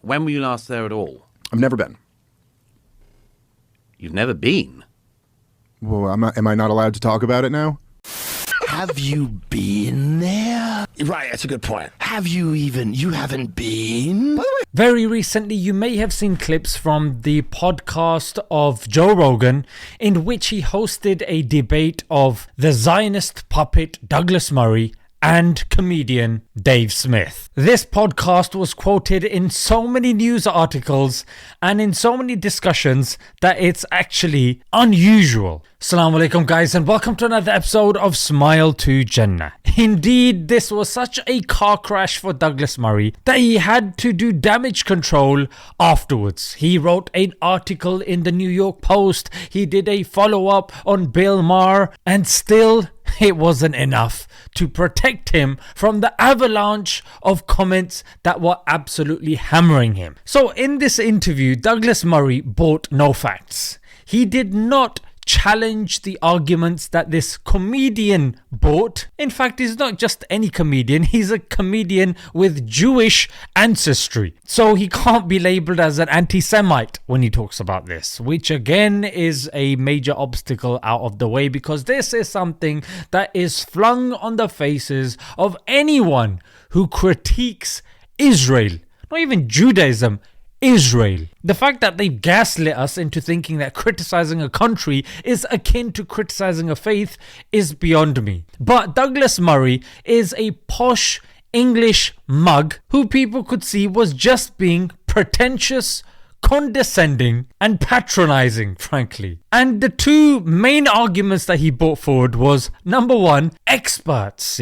When were you last there at all? I've never been. You've never been? Well, am I not allowed to talk about it now? Have you been there? Right, that's a good point. You haven't been? By the way, very recently, you may have seen clips from the podcast of Joe Rogan in which he hosted a debate of the Zionist puppet Douglas Murray and comedian Dave Smith. This podcast was quoted in so many news articles and in so many discussions that it's actually unusual. Assalamu alaikum guys, and welcome to another episode of Smile to Jannah. Indeed, this was such a car crash for Douglas Murray that he had to do damage control afterwards. He wrote an article in the New York Post, he did a follow-up on Bill Maher, and still it wasn't enough to protect him from the avalanche of comments that were absolutely hammering him. So in this interview, Douglas Murray brought no facts. He did not challenge the arguments that this comedian brought. In fact, he's not just any comedian, he's a comedian with Jewish ancestry. So he can't be labelled as an anti-Semite when he talks about this, which again is a major obstacle out of the way, because this is something that is flung on the faces of anyone who critiques Israel, not even Judaism, Israel. The fact that they've gaslit us into thinking that criticizing a country is akin to criticizing a faith is beyond me. But Douglas Murray is a posh English mug who people could see was just being pretentious, condescending and patronizing, frankly. And the two main arguments that he brought forward was, number one, experts.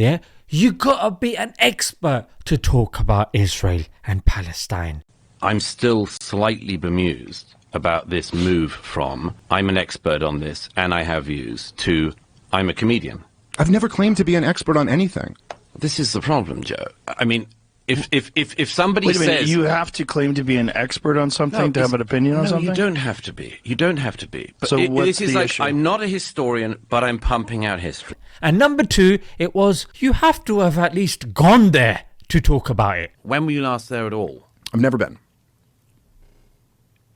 You gotta be an expert to talk about Israel and Palestine. I'm still slightly bemused about this move from I'm an expert on this and I have views to I'm a comedian. I've never claimed to be an expert on anything. This is the problem, Joe. I mean, if somebody wait a minute, says you have to claim to be an expert on something to have an opinion on something? No, you don't have to be. You don't have to be. But so what's this is the like, issue? I'm not a historian, but I'm pumping out history. And number two, it was you have to have at least gone there to talk about it. When were you last there at all? I've never been.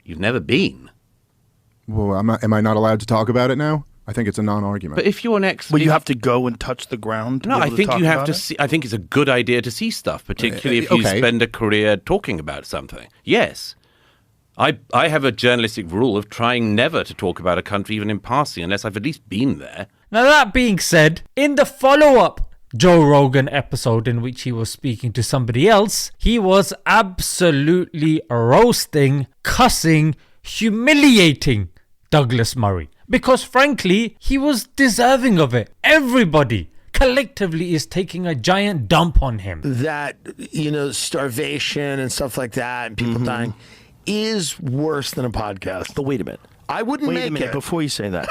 You've never been? Well, am I not allowed to talk about it now? I think it's a non-argument. But if you're an expert... Well, you have to go and touch the ground to No, be I able think to you talk have to about see... I think it's a good idea to see stuff, particularly if you okay. spend a career talking about something. Yes. I have a journalistic rule of trying never to talk about a country even in passing unless I've at least been there. Now that being said, in the follow-up Joe Rogan episode in which he was speaking to somebody else, he was absolutely roasting, cussing, humiliating Douglas Murray. Because frankly, he was deserving of it. Everybody collectively is taking a giant dump on him. That, starvation and stuff like that and people dying is worse than a podcast. But wait a minute. I wouldn't Wait make a minute it. before you say that.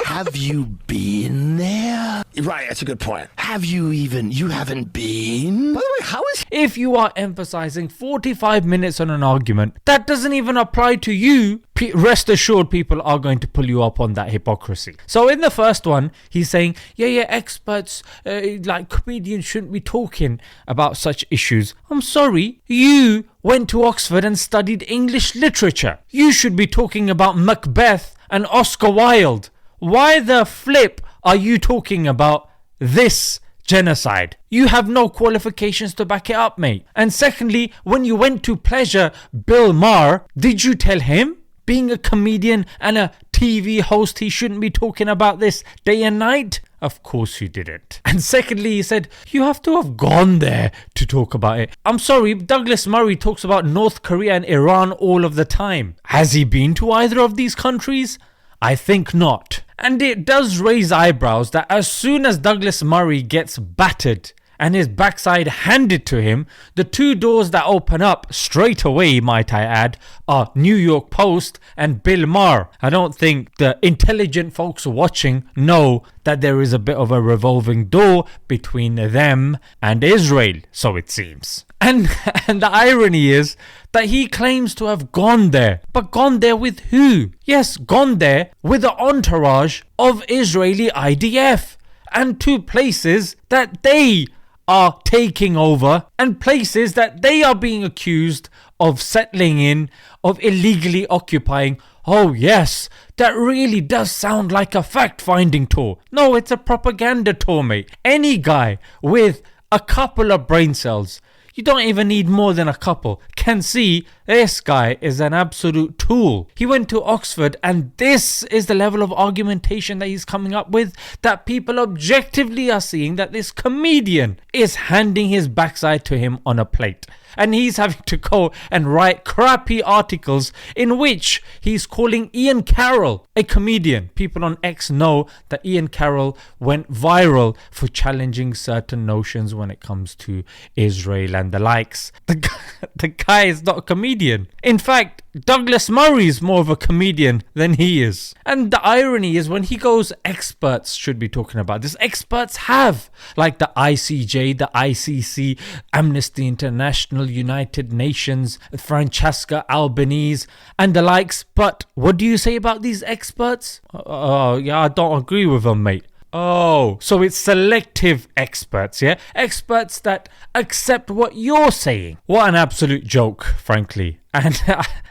Have you been there? Right, that's a good point. You haven't been? By the way, how is If you are emphasizing 45 minutes on an argument, that doesn't even apply to you. Rest assured, people are going to pull you up on that hypocrisy. So in the first one, he's saying, experts, like comedians shouldn't be talking about such issues. I'm sorry, you went to Oxford and studied English literature. You should be talking about Macbeth and Oscar Wilde. Why the flip are you talking about this genocide? You have no qualifications to back it up, mate. And secondly, when you went to pleasure Bill Maher, did you tell him, being a comedian and a TV host, he shouldn't be talking about this day and night? Of course you didn't. And secondly, he said, you have to have gone there to talk about it. I'm sorry, Douglas Murray talks about North Korea and Iran all of the time. Has he been to either of these countries? I think not. And it does raise eyebrows that as soon as Douglas Murray gets battered and his backside handed to him, the two doors that open up straight away, might I add, are New York Post and Bill Maher. I don't think the intelligent folks watching know that there is a bit of a revolving door between them and Israel, so it seems. And the irony is that he claims to have gone there. But gone there with who? Yes, gone there with the entourage of Israeli IDF. And to places that they are taking over and places that they are being accused of settling in, of illegally occupying. Oh yes, that really does sound like a fact-finding tour. No, it's a propaganda tour, mate. Any guy with a couple of brain cells, you don't even need more than a couple, can see this guy is an absolute tool. He went to Oxford, and this is the level of argumentation that he's coming up with, that people objectively are seeing that this comedian is handing his backside to him on a plate. And he's having to go and write crappy articles in which he's calling Ian Carroll a comedian. People on X know that Ian Carroll went viral for challenging certain notions when it comes to Israel and the likes. The guy is not a comedian. In fact, Douglas Murray is more of a comedian than he is. And the irony is, when he goes, experts should be talking about this. Experts have, like the ICJ, the ICC, Amnesty International, United Nations, Francesca Albanese, and the likes. But what do you say about these experts? Yeah, I don't agree with them, mate. Oh, so it's selective experts, yeah? Experts that accept what you're saying. What an absolute joke, frankly. And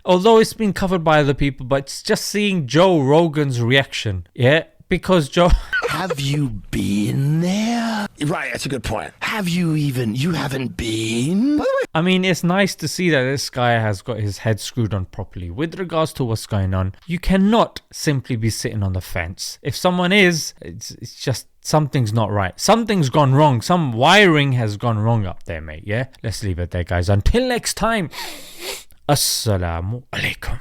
although it's been covered by other people, but it's just seeing Joe Rogan's reaction, yeah? Because Joe... Have you been there? Right, that's a good point. Have you even... You haven't been? By the way... I mean, it's nice to see that this guy has got his head screwed on properly. With regards to what's going on, you cannot simply be sitting on the fence. If someone is, it's just... something's not right. Something's gone wrong. Some wiring has gone wrong up there, mate, yeah? Let's leave it there, guys. Until next time, Assalamu alaikum.